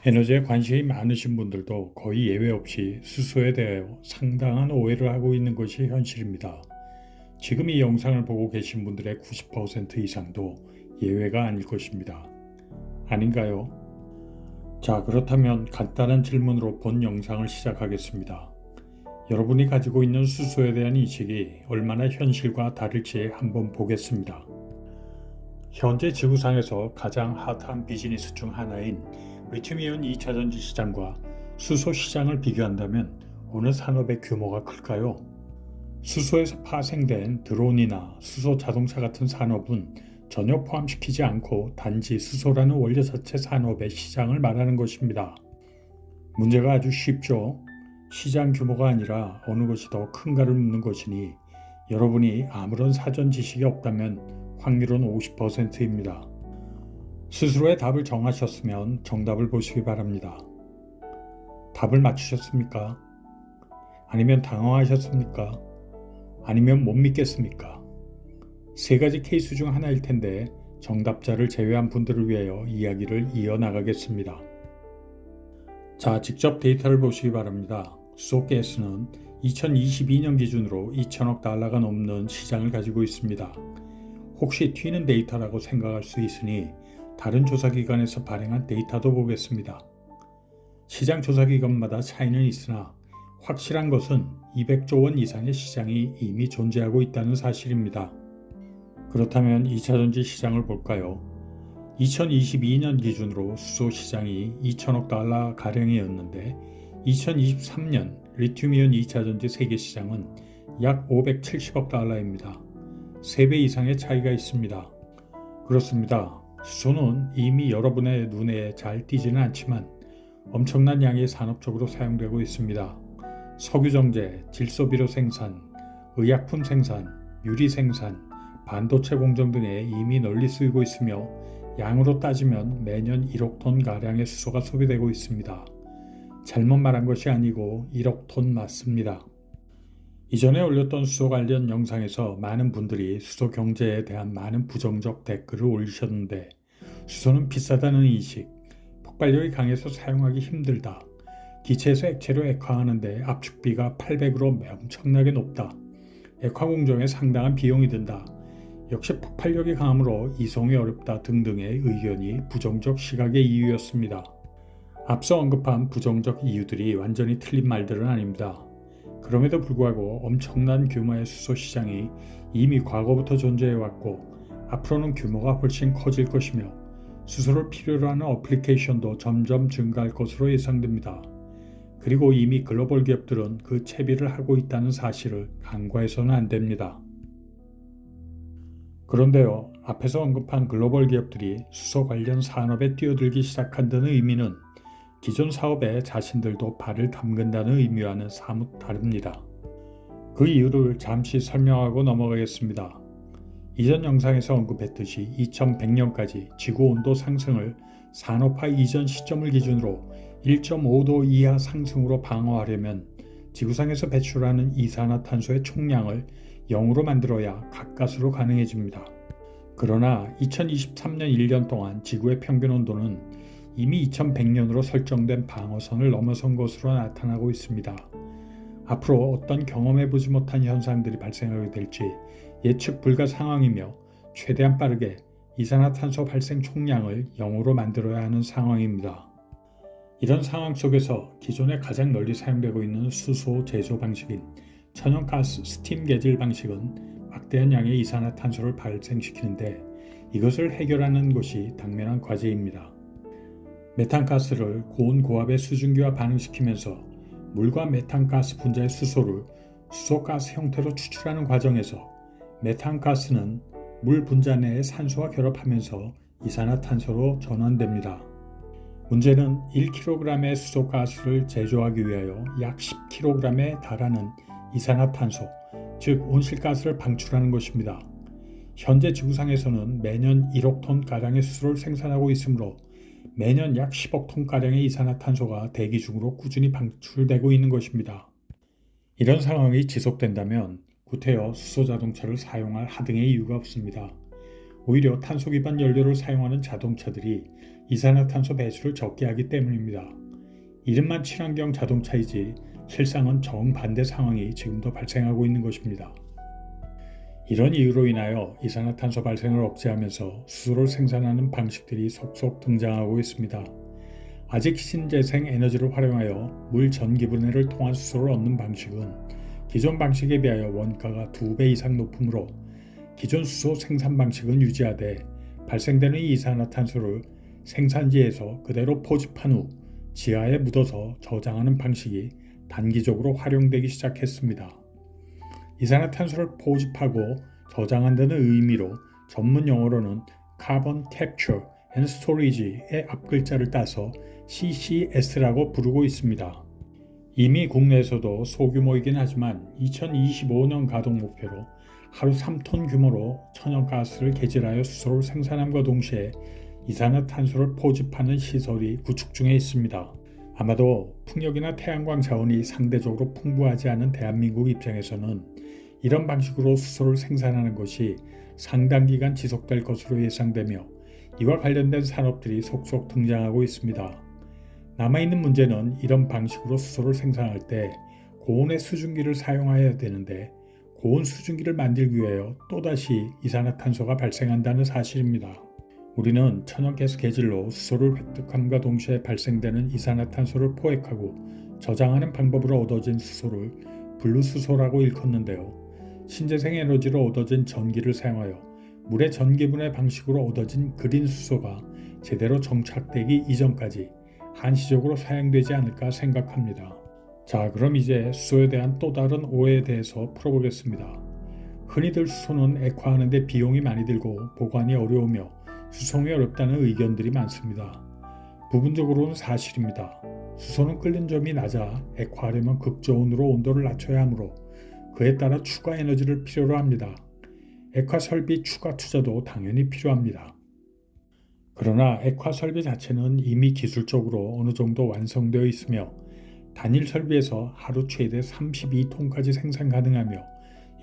에너지에 관심이 많으신 분들도 거의 예외 없이 수소에 대하여 상당한 오해를 하고 있는 것이 현실입니다. 지금 이 영상을 보고 계신 분들의 90% 이상도 예외가 아닐 것입니다. 아닌가요? 자, 그렇다면 간단한 질문으로 본 영상을 시작하겠습니다. 여러분이 가지고 있는 수소에 대한 인식이 얼마나 현실과 다를지 한번 보겠습니다. 현재 지구상에서 가장 핫한 비즈니스 중 하나인 리튬이온 2차전지 시장과 수소 시장을 비교한다면 어느 산업의 규모가 클까요? 수소에서 파생된 드론이나 수소 자동차 같은 산업은 전혀 포함시키지 않고 단지 수소라는 원료 자체 산업의 시장을 말하는 것입니다. 문제가 아주 쉽죠. 시장 규모가 아니라 어느 것이 더 큰가를 묻는 것이니 여러분이 아무런 사전 지식이 없다면 확률은 50%입니다. 스스로의 답을 정하셨으면 정답을 보시기 바랍니다. 답을 맞추셨습니까? 아니면 당황하셨습니까? 아니면 못 믿겠습니까? 세 가지 케이스 중 하나일 텐데 정답자를 제외한 분들을 위하여 이야기를 이어나가겠습니다. 자, 직접 데이터를 보시기 바랍니다. 수소가스는 2022년 기준으로 2천억 달러가 넘는 시장을 가지고 있습니다. 혹시 튀는 데이터라고 생각할 수 있으니 다른 조사기관에서 발행한 데이터도 보겠습니다. 시장 조사기관마다 차이는 있으나 확실한 것은 200조 원 이상의 시장이 이미 존재하고 있다는 사실입니다. 그렇다면 2차전지 시장을 볼까요? 2022년 기준으로 수소 시장이 2천억 달러 가량이었는데 2023년 리튬이온 2차전지 세계 시장은 약 570억 달러입니다. 3배 이상의 차이가 있습니다. 그렇습니다. 수소는 이미 여러분의 눈에 잘 띄지는 않지만 엄청난 양이 산업적으로 사용되고 있습니다. 석유정제, 질소비료 생산, 의약품 생산, 유리 생산, 반도체 공정 등에 이미 널리 쓰이고 있으며 양으로 따지면 매년 1억 톤 가량의 수소가 소비되고 있습니다. 잘못 말한 것이 아니고 1억 톤 맞습니다. 이전에 올렸던 수소 관련 영상에서 많은 분들이 수소 경제에 대한 많은 부정적 댓글을 올리셨는데 수소는 비싸다는 인식, 폭발력이 강해서 사용하기 힘들다, 기체에서 액체로 액화하는데 압축비가 800으로 엄청나게 높다, 액화 공정에 상당한 비용이 든다, 역시 폭발력이 강하므로 이송이 어렵다 등등의 의견이 부정적 시각의 이유였습니다. 앞서 언급한 부정적 이유들이 완전히 틀린 말들은 아닙니다. 그럼에도 불구하고 엄청난 규모의 수소 시장이 이미 과거부터 존재해왔고 앞으로는 규모가 훨씬 커질 것이며 수소를 필요로 하는 어플리케이션도 점점 증가할 것으로 예상됩니다. 그리고 이미 글로벌 기업들은 그 채비를 하고 있다는 사실을 간과해서는 안 됩니다. 그런데요, 앞에서 언급한 글로벌 기업들이 수소 관련 산업에 뛰어들기 시작한다는 의미는 기존 사업에 자신들도 발을 담근다는 의미와는 사뭇 다릅니다. 그 이유를 잠시 설명하고 넘어가겠습니다. 이전 영상에서 언급했듯이 2100년까지 지구 온도 상승을 산업화 이전 시점을 기준으로 1.5도 이하 상승으로 방어하려면 지구상에서 배출하는 이산화탄소의 총량을 0으로 만들어야 가까스로 가능해집니다. 그러나 2023년 1년 동안 지구의 평균 온도는 이미 2100년으로 설정된 방어선을 넘어선 것으로 나타나고 있습니다. 앞으로 어떤 경험해보지 못한 현상들이 발생하게 될지 예측 불가 상황이며 최대한 빠르게 이산화탄소 발생 총량을 0으로 만들어야 하는 상황입니다. 이런 상황 속에서 기존에 가장 널리 사용되고 있는 수소 제조 방식인 천연가스 스팀 개질 방식은 막대한 양의 이산화탄소를 발생시키는데 이것을 해결하는 것이 당면한 과제입니다. 메탄가스를 고온 고압의 수증기와 반응시키면서 물과 메탄가스 분자의 수소를 수소가스 형태로 추출하는 과정에서 메탄가스는 물 분자 내의 산소와 결합하면서 이산화탄소로 전환됩니다. 문제는 1kg의 수소가스를 제조하기 위하여 약 10kg에 달하는 이산화탄소, 즉 온실가스를 방출하는 것입니다. 현재 지구상에서는 매년 1억 톤가량의 수소를 생산하고 있으므로 매년 약 10억 톤가량의 이산화탄소가 대기 중으로 꾸준히 방출되고 있는 것입니다. 이런 상황이 지속된다면 구태여 수소 자동차를 사용할 하등의 이유가 없습니다. 오히려 탄소 기반 연료를 사용하는 자동차들이 이산화탄소 배출을 적게 하기 때문입니다. 이름만 친환경 자동차이지 실상은 정반대 상황이 지금도 발생하고 있는 것입니다. 이런 이유로 인하여 이산화탄소 발생을 억제하면서 수소를 생산하는 방식들이 속속 등장하고 있습니다. 아직 신재생 에너지를 활용하여 물 전기분해를 통한 수소를 얻는 방식은 기존 방식에 비하여 원가가 2배 이상 높으므로 기존 수소 생산 방식은 유지하되 발생되는 이산화탄소를 생산지에서 그대로 포집한 후 지하에 묻어서 저장하는 방식이 단기적으로 활용되기 시작했습니다. 이산화탄소를 포집하고 저장한다는 의미로 전문 용어로는 Carbon Capture and Storage의 앞글자를 따서 CCS라고 부르고 있습니다. 이미 국내에서도 소규모이긴 하지만 2025년 가동 목표로 하루 3톤 규모로 천연가스를 개질하여 수소를 생산함과 동시에 이산화탄소를 포집하는 시설이 구축 중에 있습니다. 아마도 풍력이나 태양광 자원이 상대적으로 풍부하지 않은 대한민국 입장에서는 이런 방식으로 수소를 생산하는 것이 상당 기간 지속될 것으로 예상되며 이와 관련된 산업들이 속속 등장하고 있습니다. 남아있는 문제는 이런 방식으로 수소를 생산할 때 고온의 수증기를 사용해야 되는데 고온 수증기를 만들기 위하여 또다시 이산화탄소가 발생한다는 사실입니다. 우리는 천연가스 개질로 수소를 획득함과 동시에 발생되는 이산화탄소를 포획하고 저장하는 방법으로 얻어진 수소를 블루수소라고 일컫는데요. 신재생 에너지로 얻어진 전기를 사용하여 물의 전기분해 방식으로 얻어진 그린 수소가 제대로 정착되기 이전까지 한시적으로 사용되지 않을까 생각합니다. 자, 그럼 이제 수소에 대한 또 다른 오해에 대해서 풀어보겠습니다. 흔히들 수소는 액화하는 데 비용이 많이 들고 보관이 어려우며 수송이 어렵다는 의견들이 많습니다. 부분적으로는 사실입니다. 수소는 끓는 점이 낮아 액화하려면 극저온으로 온도를 낮춰야 하므로 그에 따라 추가 에너지를 필요로 합니다. 액화 설비 추가 투자도 당연히 필요합니다. 그러나 액화 설비 자체는 이미 기술적으로 어느 정도 완성되어 있으며 단일 설비에서 하루 최대 32톤까지 생산 가능하며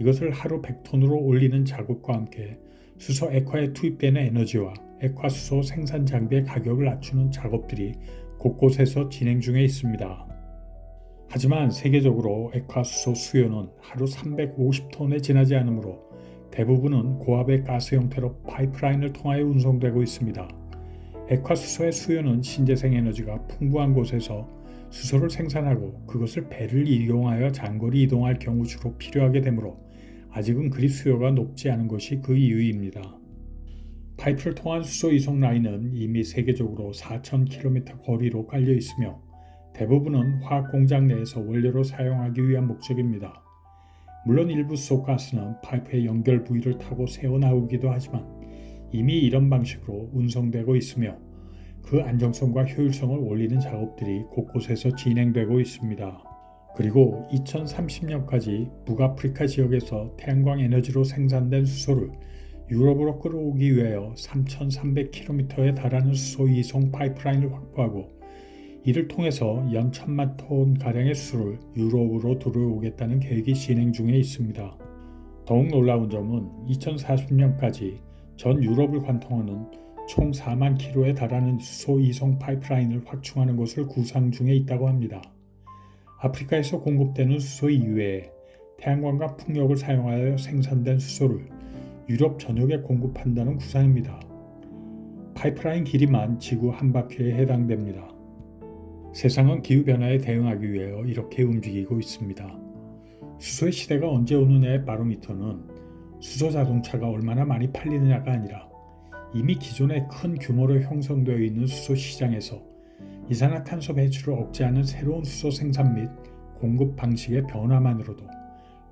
이것을 하루 100톤으로 올리는 작업과 함께 수소 액화에 투입되는 에너지와 액화 수소 생산 장비의 가격을 낮추는 작업들이 곳곳에서 진행 중에 있습니다. 하지만 세계적으로 액화 수소 수요는 하루 350톤에 지나지 않으므로 대부분은 고압의 가스 형태로 파이프라인을 통하여 운송되고 있습니다. 액화 수소의 수요는 신재생 에너지가 풍부한 곳에서 수소를 생산하고 그것을 배를 이용하여 장거리 이동할 경우 주로 필요하게 되므로 아직은 그리 수요가 높지 않은 것이 그 이유입니다. 파이프를 통한 수소 이송 라인은 이미 세계적으로 4,000km 거리로 깔려 있으며 대부분은 화학 공장 내에서 원료로 사용하기 위한 목적입니다. 물론 일부 수소 가스는 파이프의 연결 부위를 타고 새어나오기도 하지만 이미 이런 방식으로 운송되고 있으며 그 안정성과 효율성을 올리는 작업들이 곳곳에서 진행되고 있습니다. 그리고 2030년까지 북아프리카 지역에서 태양광 에너지로 생산된 수소를 유럽으로 끌어오기 위하여 3,300km에 달하는 수소 이송 파이프라인을 확보하고 이를 통해서 연 1,000만 톤가량의 수소를 유럽으로 들어오겠다는 계획이 진행 중에 있습니다. 더욱 놀라운 점은 2040년까지 전 유럽을 관통하는 총 4만 km에 달하는 수소 이송 파이프라인을 확충하는 것을 구상 중에 있다고 합니다. 아프리카에서 공급되는 수소 이외에 태양광과 풍력을 사용하여 생산된 수소를 유럽 전역에 공급한다는 구상입니다. 파이프라인 길이만 지구 한 바퀴에 해당됩니다. 세상은 기후변화에 대응하기 위해 이렇게 움직이고 있습니다. 수소의 시대가 언제 오느냐의 바로미터는 수소 자동차가 얼마나 많이 팔리느냐가 아니라 이미 기존에 큰 규모로 형성되어 있는 수소 시장에서 이산화탄소 배출을 억제하는 새로운 수소 생산 및 공급 방식의 변화만으로도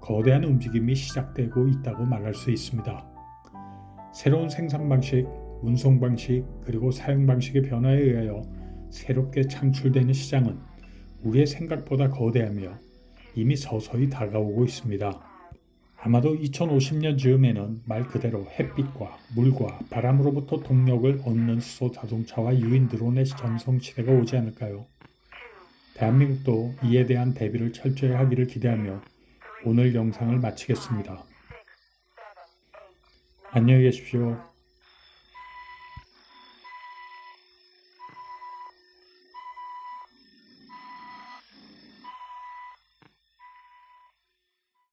거대한 움직임이 시작되고 있다고 말할 수 있습니다. 새로운 생산 방식, 운송 방식, 그리고 사용 방식의 변화에 의하여 새롭게 창출되는 시장은 우리의 생각보다 거대하며 이미 서서히 다가오고 있습니다. 아마도 2050년 즈음에는 말 그대로 햇빛과 물과 바람으로부터 동력을 얻는 수소 자동차와 유인 드론의 전성시대가 오지 않을까요? 대한민국도 이에 대한 대비를 철저히 하기를 기대하며 오늘 영상을 마치겠습니다. 안녕히 계십시오.